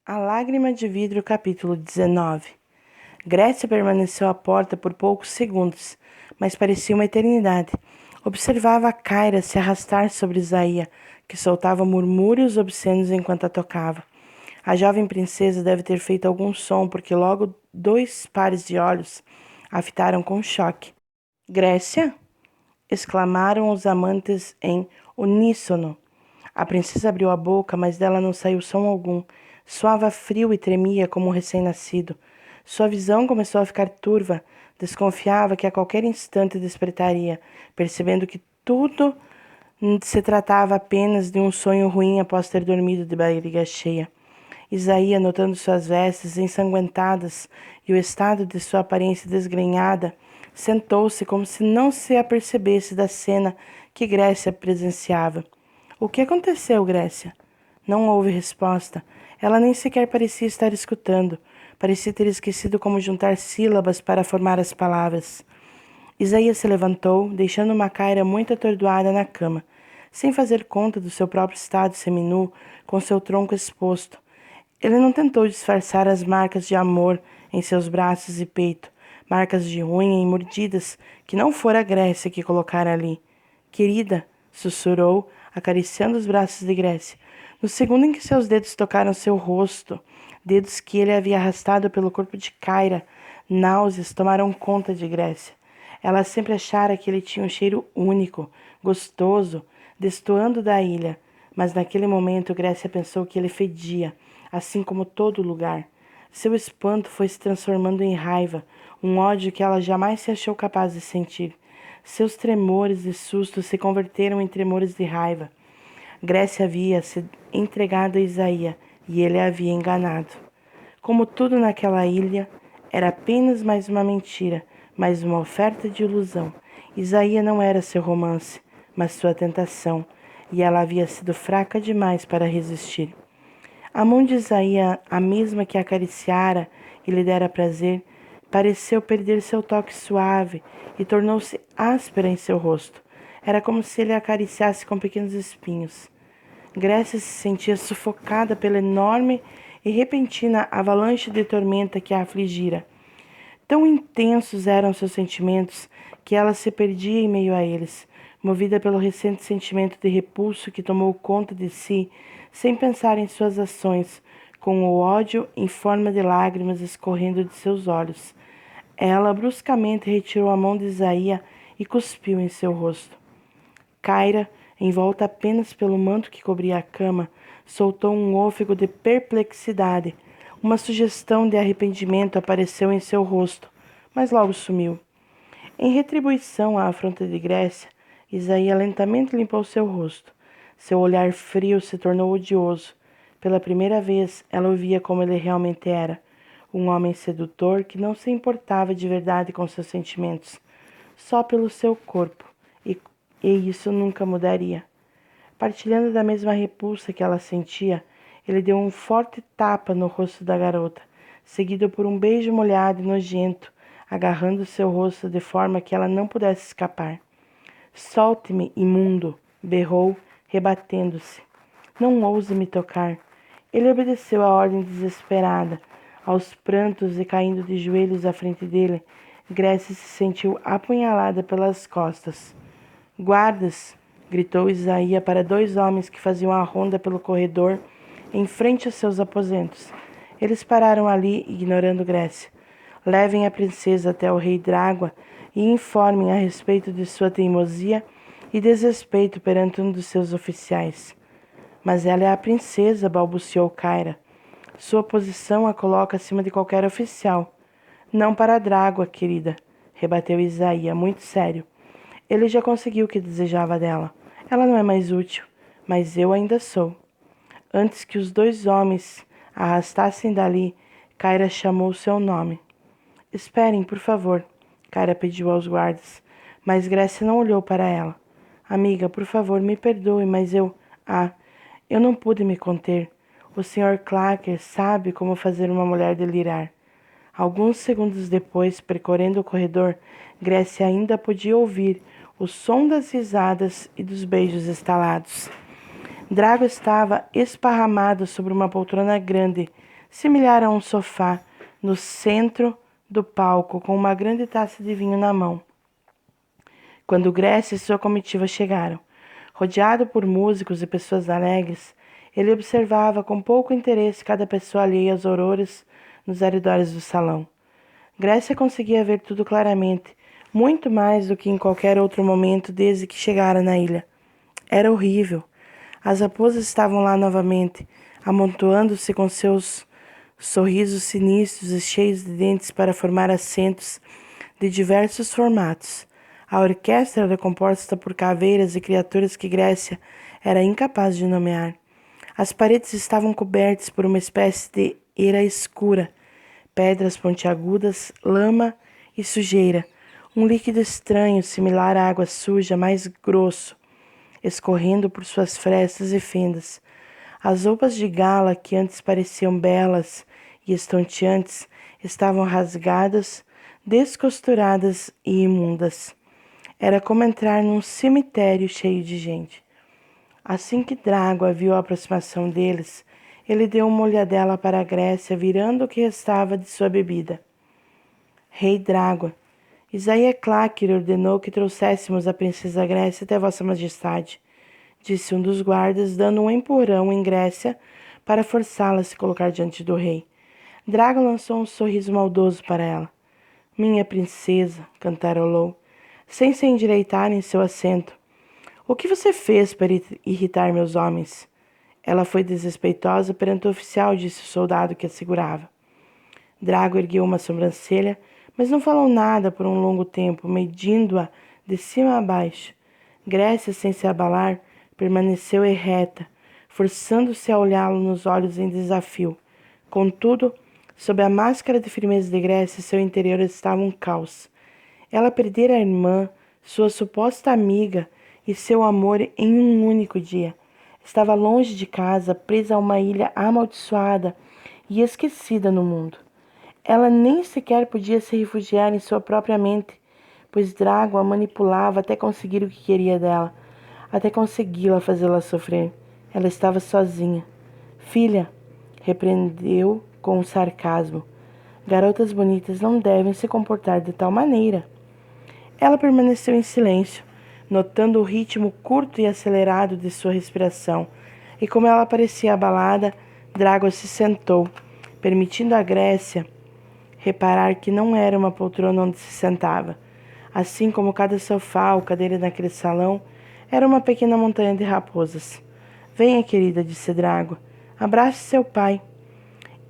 A Lágrima de Vidro, capítulo 19. Grécia permaneceu à porta por poucos segundos, mas parecia uma eternidade. Observava a Caira se arrastar sobre Isaías, que soltava murmúrios obscenos enquanto a tocava. A jovem princesa deve ter feito algum som, porque logo 2 pares de olhos a fitaram com choque. Grécia? Exclamaram os amantes em uníssono. A princesa abriu a boca, mas dela não saiu som algum. Suava frio e tremia como um recém-nascido. Sua visão começou a ficar turva. Desconfiava que a qualquer instante despertaria, percebendo que tudo se tratava apenas de um sonho ruim após ter dormido de barriga cheia. Isaías, notando suas vestes ensanguentadas e o estado de sua aparência desgrenhada, sentou-se como se não se apercebesse da cena que Grécia presenciava. O que aconteceu, Grécia? Não houve resposta. Ela nem sequer parecia estar escutando. Parecia ter esquecido como juntar sílabas para formar as palavras. Isaías se levantou, deixando Macaira muito atordoada na cama, sem fazer conta do seu próprio estado seminu, com seu tronco exposto. Ele não tentou disfarçar as marcas de amor em seus braços e peito, marcas de unha e mordidas que não fora a Grécia que colocara ali. Querida, sussurrou, acariciando os braços de Grécia. No segundo em que seus dedos tocaram seu rosto, dedos que ele havia arrastado pelo corpo de Caira, náuseas tomaram conta de Grécia. Ela sempre achara que ele tinha um cheiro único, gostoso, destoando da ilha, mas naquele momento Grécia pensou que ele fedia, assim como todo lugar. Seu espanto foi se transformando em raiva, um ódio que ela jamais se achou capaz de sentir. Seus tremores de susto se converteram em tremores de raiva. Grécia havia se entregado a Isaías e ele a havia enganado. Como tudo naquela ilha, era apenas mais uma mentira, mais uma oferta de ilusão. Isaías não era seu romance, mas sua tentação, e ela havia sido fraca demais para resistir. A mão de Isaías, a mesma que acariciara e lhe dera prazer, pareceu perder seu toque suave e tornou-se áspera em seu rosto. Era como se ele a acariciasse com pequenos espinhos. Grécia se sentia sufocada pela enorme e repentina avalanche de tormenta que a afligira. Tão intensos eram seus sentimentos que ela se perdia em meio a eles, movida pelo recente sentimento de repulso que tomou conta de si, sem pensar em suas ações, com o ódio em forma de lágrimas escorrendo de seus olhos. Ela bruscamente retirou a mão de Isaías e cuspiu em seu rosto. Caira, envolta apenas pelo manto que cobria a cama, soltou um ofego de perplexidade. Uma sugestão de arrependimento apareceu em seu rosto, mas logo sumiu. Em retribuição à afronta de Grécia, Isaías lentamente limpou seu rosto. Seu olhar frio se tornou odioso. Pela primeira vez, ela o via como ele realmente era, um homem sedutor que não se importava de verdade com seus sentimentos, só pelo seu corpo, e isso nunca mudaria. Partilhando da mesma repulsa que ela sentia, ele deu um forte tapa no rosto da garota, seguido por um beijo molhado e nojento, agarrando seu rosto de forma que ela não pudesse escapar. Solte-me, imundo! Berrou, rebatendo-se. Não ouse me tocar. Ele obedeceu à ordem desesperada. Aos prantos e caindo de joelhos à frente dele, Grécia se sentiu apunhalada pelas costas. Guardas! Gritou Isaías para 2 homens que faziam a ronda pelo corredor em frente a seus aposentos. Eles pararam ali, ignorando Grécia. Levem a princesa até o rei Drágua e informem a respeito de sua teimosia e desrespeito perante um dos seus oficiais. Mas ela é a princesa, balbuciou Caira. Sua posição a coloca acima de qualquer oficial. Não para Drágua, querida, rebateu Isaías, muito sério. Ele já conseguiu o que desejava dela. Ela não é mais útil, mas eu ainda sou. Antes que os 2 homens a arrastassem dali, Caira chamou seu nome. Esperem, por favor, Caira pediu aos guardas, mas Grécia não olhou para ela. Amiga, por favor, me perdoe, mas eu não pude me conter. O Sr. Clacker sabe como fazer uma mulher delirar. Alguns segundos depois, percorrendo o corredor, Grécia ainda podia ouvir o som das risadas e dos beijos estalados. Drago estava esparramado sobre uma poltrona grande, similar a um sofá, no centro do palco, com uma grande taça de vinho na mão. Quando Grécia e sua comitiva chegaram, rodeado por músicos e pessoas alegres, ele observava com pouco interesse cada pessoa alheia aos horrores nos arredores do salão. Grécia conseguia ver tudo claramente, muito mais do que em qualquer outro momento desde que chegara na ilha. Era horrível. As raposas estavam lá novamente, amontoando-se com seus sorrisos sinistros e cheios de dentes para formar assentos de diversos formatos. A orquestra era composta por caveiras e criaturas que Grécia era incapaz de nomear. As paredes estavam cobertas por uma espécie de eira escura, pedras pontiagudas, lama e sujeira, um líquido estranho similar à água suja, mais grosso, escorrendo por suas frestas e fendas. As roupas de gala, que antes pareciam belas e estonteantes, estavam rasgadas, descosturadas e imundas. Era como entrar num cemitério cheio de gente. Assim que Drago viu a aproximação deles, ele deu uma olhadela para a Grécia, virando o que restava de sua bebida. Rei Drago, Isaías Claquer ordenou que trouxéssemos a princesa Grécia até Vossa Majestade, disse um dos guardas, dando um empurrão em Grécia para forçá-la a se colocar diante do rei. Drago lançou um sorriso maldoso para ela. Minha princesa, cantarolou, sem se endireitar em seu assento. O que você fez para irritar meus homens? Ela foi desrespeitosa perante o oficial, disse o soldado que a segurava. Drago ergueu uma sobrancelha, mas não falou nada por um longo tempo, medindo-a de cima a baixo. Grécia, sem se abalar, permaneceu erreta, forçando-se a olhá-lo nos olhos em desafio. Contudo, sob a máscara de firmeza de Grécia, seu interior estava um caos. Ela perdera a irmã, sua suposta amiga e seu amor em um único dia. Estava longe de casa, presa a uma ilha amaldiçoada e esquecida no mundo. Ela nem sequer podia se refugiar em sua própria mente, pois Drago a manipulava até conseguir o que queria dela, até consegui-la fazê-la sofrer. Ela estava sozinha. Filha, repreendeu com sarcasmo. Garotas bonitas não devem se comportar de tal maneira. Ela permaneceu em silêncio, notando o ritmo curto e acelerado de sua respiração, e como ela parecia abalada, Drago se sentou, permitindo a Grécia reparar que não era uma poltrona onde se sentava. Assim como cada sofá ou cadeira naquele salão, era uma pequena montanha de raposas. Venha, querida, disse Drago. Abrace seu pai.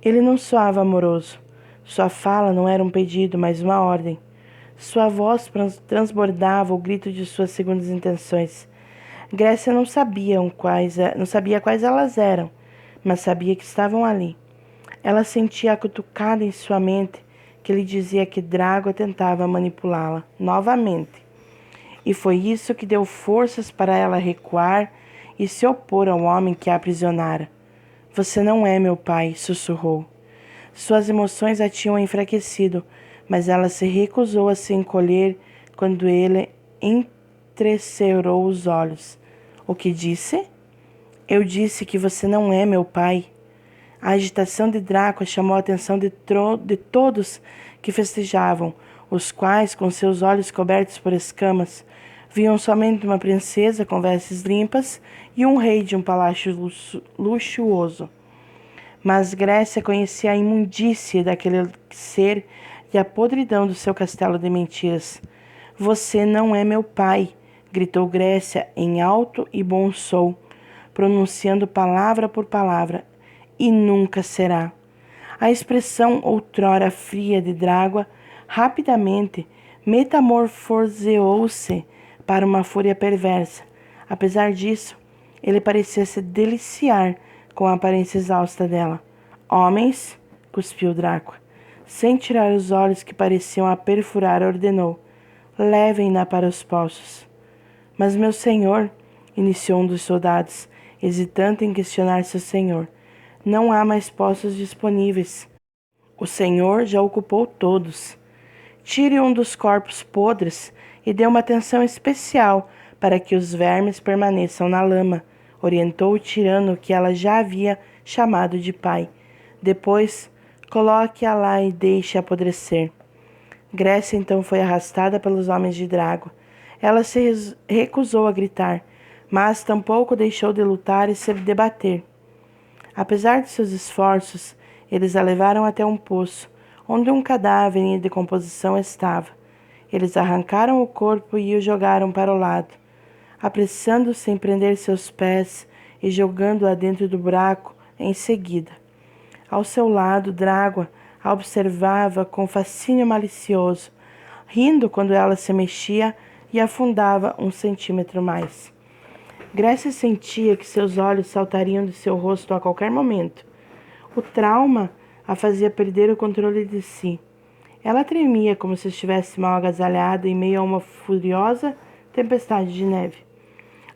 Ele não soava amoroso. Sua fala não era um pedido, mas uma ordem. Sua voz transbordava o grito de suas segundas intenções. Grécia não sabia quais elas eram, mas sabia que estavam ali. Ela sentia a cutucada em sua mente que lhe dizia que Drago tentava manipulá-la novamente. E foi isso que deu forças para ela recuar e se opor ao homem que a aprisionara. Você não é meu pai, sussurrou. Suas emoções a tinham enfraquecido, mas ela se recusou a se encolher quando ele entrecerrou os olhos. O que disse? Eu disse que você não é meu pai. A agitação de Draco chamou a atenção de todos que festejavam, os quais, com seus olhos cobertos por escamas, viam somente uma princesa com vestes limpas e um rei de um palácio luxuoso. Mas Grécia conhecia a imundície daquele ser e a podridão do seu castelo de mentiras. Você não é meu pai, gritou Grécia em alto e bom som, pronunciando palavra por palavra, e nunca será. A expressão outrora fria de Drago rapidamente metamorfoseou-se para uma fúria perversa. Apesar disso, ele parecia se deliciar com a aparência exausta dela. Homens, cuspiu Draco. Sem tirar os olhos que pareciam a perfurar, ordenou. Levem-na para os poços. Mas meu senhor, iniciou um dos soldados, hesitando em questionar seu senhor. Não há mais poços disponíveis. O senhor já ocupou todos. Tire um dos corpos podres e dê uma atenção especial para que os vermes permaneçam na lama, orientou o tirano que ela já havia chamado de pai. Depois, coloque-a lá e deixe apodrecer. Grécia então foi arrastada pelos homens de Drágua. Ela se recusou a gritar, mas tampouco deixou de lutar e se debater. Apesar de seus esforços, eles a levaram até um poço, onde um cadáver em decomposição estava. Eles arrancaram o corpo e o jogaram para o lado, apressando-se em prender seus pés e jogando-a dentro do buraco em seguida. Ao seu lado, Drágua a observava com fascínio malicioso, rindo quando ela se mexia e afundava 1 centímetro mais. Grécia sentia que seus olhos saltariam de seu rosto a qualquer momento. O trauma a fazia perder o controle de si. Ela tremia como se estivesse mal agasalhada em meio a uma furiosa tempestade de neve.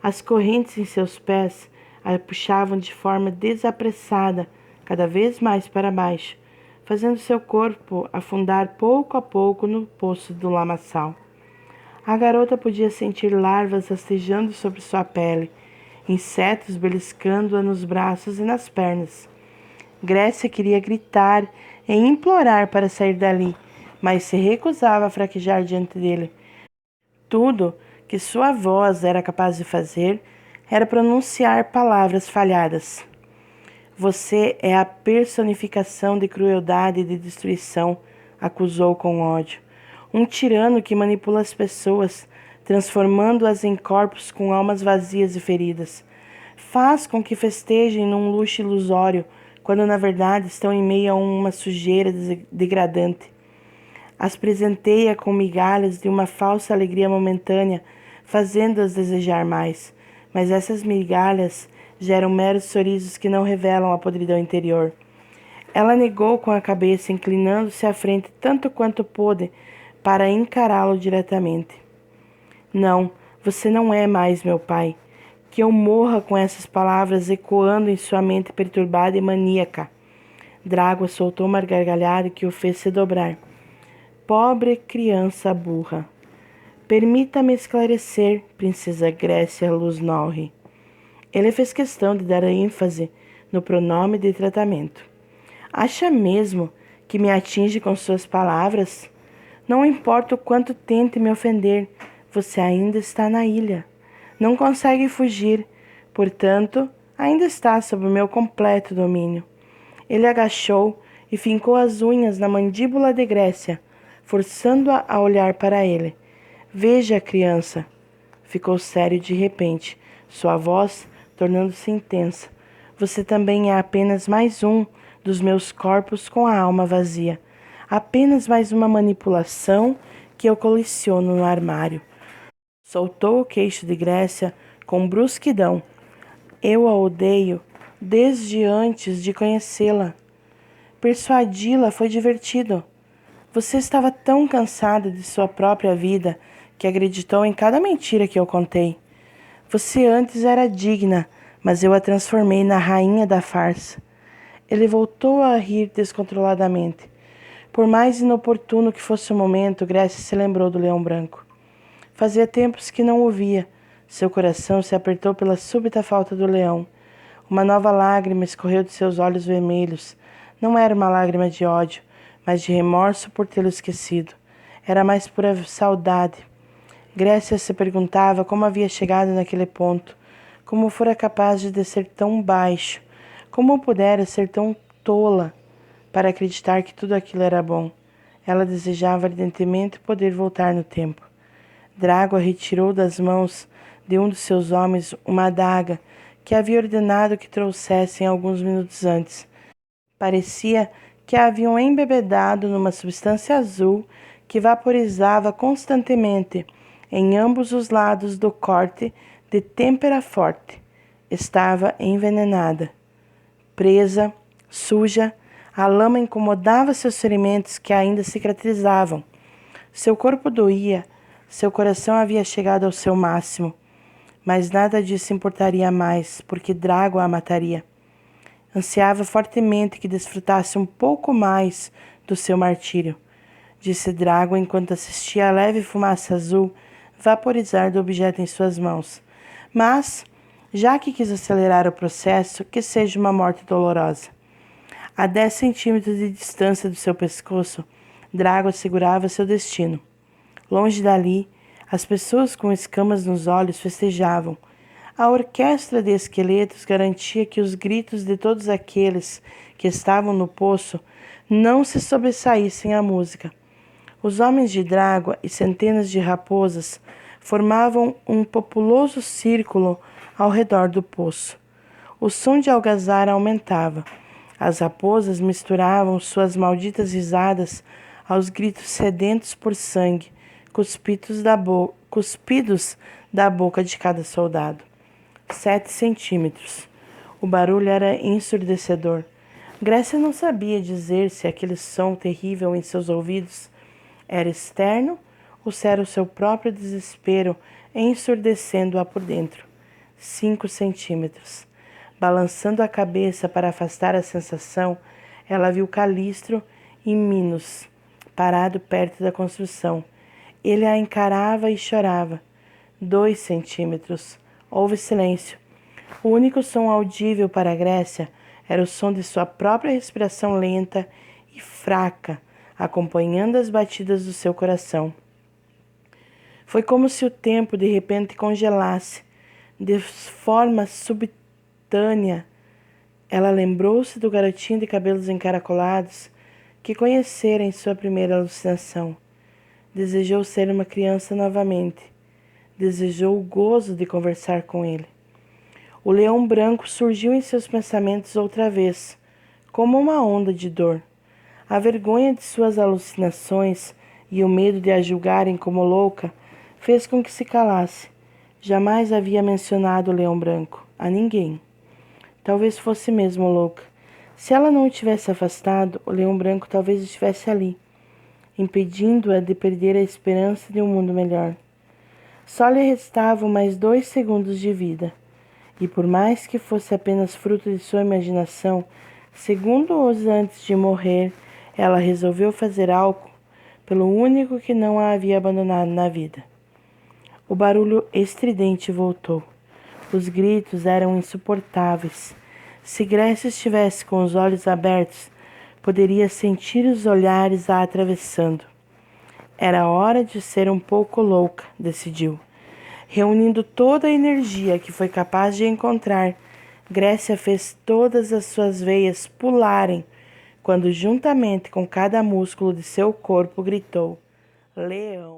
As correntes em seus pés a puxavam de forma desapressada, cada vez mais para baixo, fazendo seu corpo afundar pouco a pouco no poço do lamaçal. A garota podia sentir larvas rastejando sobre sua pele, insetos beliscando-a nos braços e nas pernas. Grécia queria gritar e implorar para sair dali, mas se recusava a fraquejar diante dele. Tudo que sua voz era capaz de fazer era pronunciar palavras falhadas. Você é a personificação de crueldade e de destruição, acusou com ódio. Um tirano que manipula as pessoas, transformando-as em corpos com almas vazias e feridas. Faz com que festejem num luxo ilusório, quando na verdade estão em meio a uma sujeira degradante. As presenteia com migalhas de uma falsa alegria momentânea, fazendo-as desejar mais. Mas essas migalhas geram meros sorrisos que não revelam a podridão interior. Ela negou com a cabeça, inclinando-se à frente tanto quanto pôde, para encará-lo diretamente. Não, você não é mais meu pai. Que eu morra com essas palavras ecoando em sua mente perturbada e maníaca. Drágua soltou uma gargalhada que o fez se dobrar. Pobre criança burra. Permita-me esclarecer, princesa Grécia Luz-Norre. Ele fez questão de dar ênfase no pronome de tratamento. Acha mesmo que me atinge com suas palavras? Não importa o quanto tente me ofender, você ainda está na ilha. Não consegue fugir, portanto, ainda está sob o meu completo domínio. Ele agachou e fincou as unhas na mandíbula de Grécia, forçando-a a olhar para ele. Veja, criança. Ficou sério de repente, sua voz tornando-se intensa. Você também é apenas mais um dos meus corpos com a alma vazia. Apenas mais uma manipulação que eu coleciono no armário. Soltou o queixo de Grécia com brusquidão. Eu a odeio desde antes de conhecê-la. Persuadi-la foi divertido. Você estava tão cansada de sua própria vida que acreditou em cada mentira que eu contei. Você antes era digna, mas eu a transformei na rainha da farsa. Ele voltou a rir descontroladamente. Por mais inoportuno que fosse o momento, Grécia se lembrou do leão branco. Fazia tempos que não o via. Seu coração se apertou pela súbita falta do leão. Uma nova lágrima escorreu de seus olhos vermelhos. Não era uma lágrima de ódio, mas de remorso por tê-lo esquecido. Era mais pura saudade. Grécia se perguntava como havia chegado naquele ponto, como fora capaz de descer tão baixo, como pudera ser tão tola para acreditar que tudo aquilo era bom. Ela desejava ardentemente poder voltar no tempo. Drágua retirou das mãos de um dos seus homens uma adaga que havia ordenado que trouxessem alguns minutos antes. Parecia que a haviam embebedado numa substância azul que vaporizava constantemente em ambos os lados do corte de têmpera forte. Estava envenenada. Presa, suja, a lama incomodava seus ferimentos que ainda cicatrizavam. Seu corpo doía, seu coração havia chegado ao seu máximo. Mas nada disso importaria mais, porque Drágua a mataria. Ansiava fortemente que desfrutasse um pouco mais do seu martírio, disse Drágua enquanto assistia a leve fumaça azul vaporizar do objeto em suas mãos. Mas Já que quis acelerar o processo, que seja uma morte dolorosa. A 10 centímetros de distância do seu pescoço, Drago assegurava seu destino. Longe dali, as pessoas com escamas nos olhos festejavam. A orquestra de esqueletos garantia que os gritos de todos aqueles que estavam no poço não se sobressaíssem à música. Os homens de Drágua e centenas de raposas formavam um populoso círculo ao redor do poço. O som de algazara aumentava. As raposas misturavam suas malditas risadas aos gritos sedentos por sangue, cuspidos da boca de cada soldado. 7 centímetros. O barulho era ensurdecedor. Grécia não sabia dizer se aquele som terrível em seus ouvidos era externo ou se era o seu próprio desespero ensurdecendo-a por dentro. 5 centímetros. Balançando a cabeça para afastar a sensação, ela viu Calistro e Minos, parado perto da construção. Ele a encarava e chorava. 2 centímetros. Houve silêncio. O único som audível para a Grécia era o som de sua própria respiração lenta e fraca, acompanhando as batidas do seu coração. Foi como se o tempo de repente congelasse. De forma subitânea, ela lembrou-se do garotinho de cabelos encaracolados que conhecera em sua primeira alucinação. Desejou ser uma criança novamente. Desejou o gozo de conversar com ele. O leão branco surgiu em seus pensamentos outra vez, como uma onda de dor. A vergonha de suas alucinações e o medo de a julgarem como louca fez com que se calasse. Jamais havia mencionado o leão branco a ninguém. Talvez fosse mesmo louca. Se ela não o tivesse afastado, o leão branco talvez estivesse ali, impedindo-a de perder a esperança de um mundo melhor. Só lhe restavam mais 2 segundos de vida, e por mais que fosse apenas fruto de sua imaginação, segundos antes de morrer, ela resolveu fazer algo pelo único que não a havia abandonado na vida. O barulho estridente voltou. Os gritos eram insuportáveis. Se Grécia estivesse com os olhos abertos, poderia sentir os olhares a atravessando. Era hora de ser um pouco louca, decidiu. Reunindo toda a energia que foi capaz de encontrar, Grécia fez todas as suas veias pularem, quando juntamente com cada músculo de seu corpo gritou: Leão!